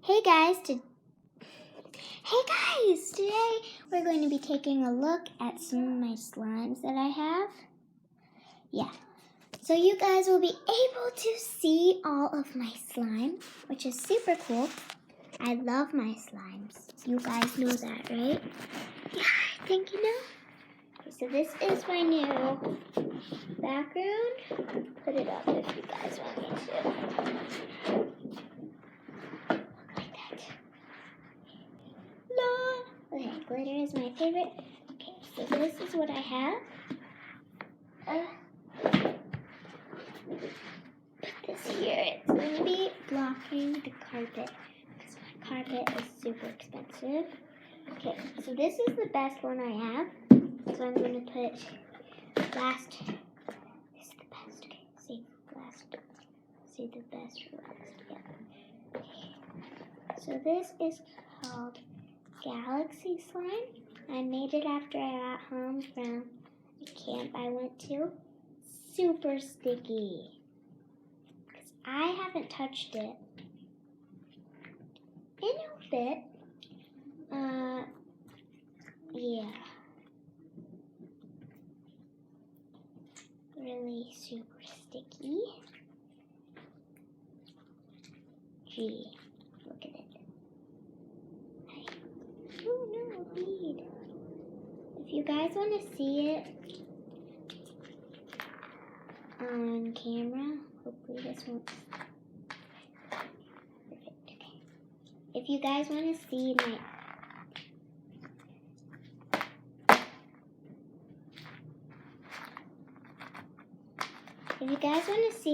Hey guys, today we're going to be taking a look at some of my slimes that I have. Yeah, so you guys will be able to see all of my slime, which is super cool. I love my slimes. You guys know that, right? Yeah, I think you know. Okay, so this is my new background. Put it up if you guys want me to. Okay, glitter is my favorite. Okay, so this is what I have. Put this here. It's going to be blocking the carpet because my carpet is super expensive. Okay, so this is the best one I have. So I'm going to put last. This is the best. Okay, save last. Save the best for last. Yeah. Okay. So this is called Galaxy Slime. I made it after I got home from a camp I went to. Super sticky. Because I haven't touched it. It'll fit. Yeah. Really super sticky. Gee, look at it. Oh no, a bead. If you guys want to see it on camera, hopefully this won't. Perfect. Okay. If you guys want to see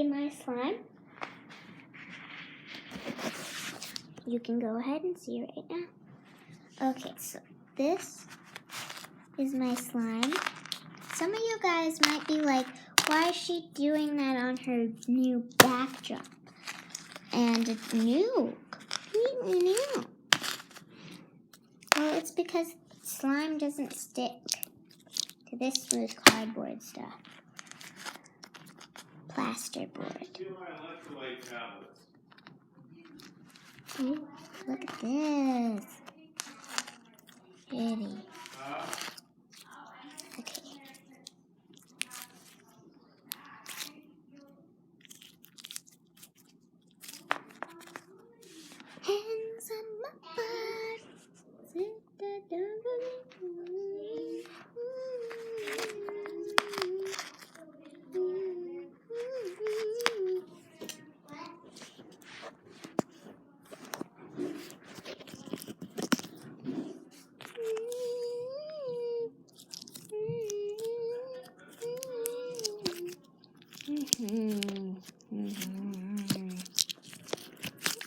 my slime, you can go ahead and see right now. Okay, so this is my slime. Some of you guys might be like, why is she doing that on her new backdrop? And it's new, completely new. Well, it's because slime doesn't stick to this smooth cardboard stuff. Plasterboard. Ooh, look at this. Pretty. Okay. Hands on my butt.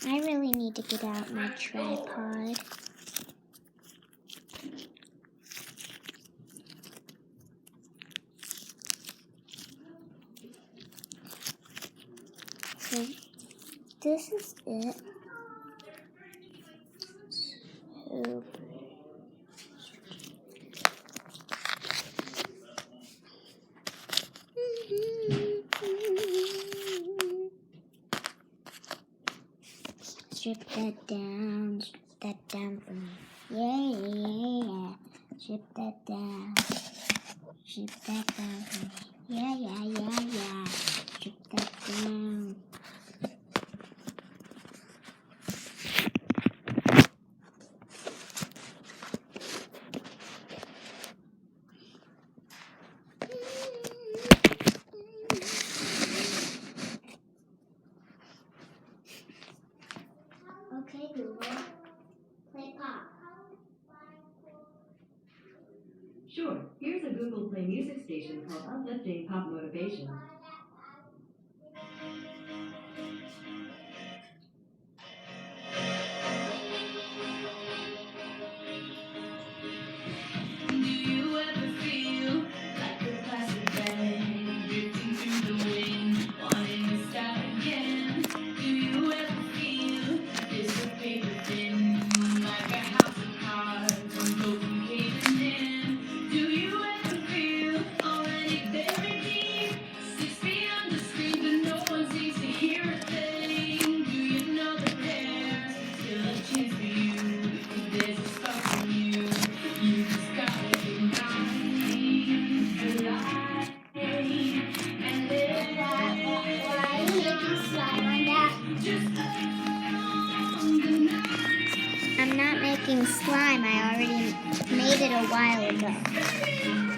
I really need to get out my tripod. So this is it. So strip that down for me. Yeah. Strip that down for me. Yeah. Strip that down. Okay, Google, play pop. Sure, here's a Google Play music station called Uplifting Pop Motivation. Do you ever feel like a plastic bag drifting through the wind, wanting to stop again? Do you ever feel this a paper thin, like a house of cards, one broken caving in? Do you ever feel already buried deep, 6 the slime. I already made it a while ago.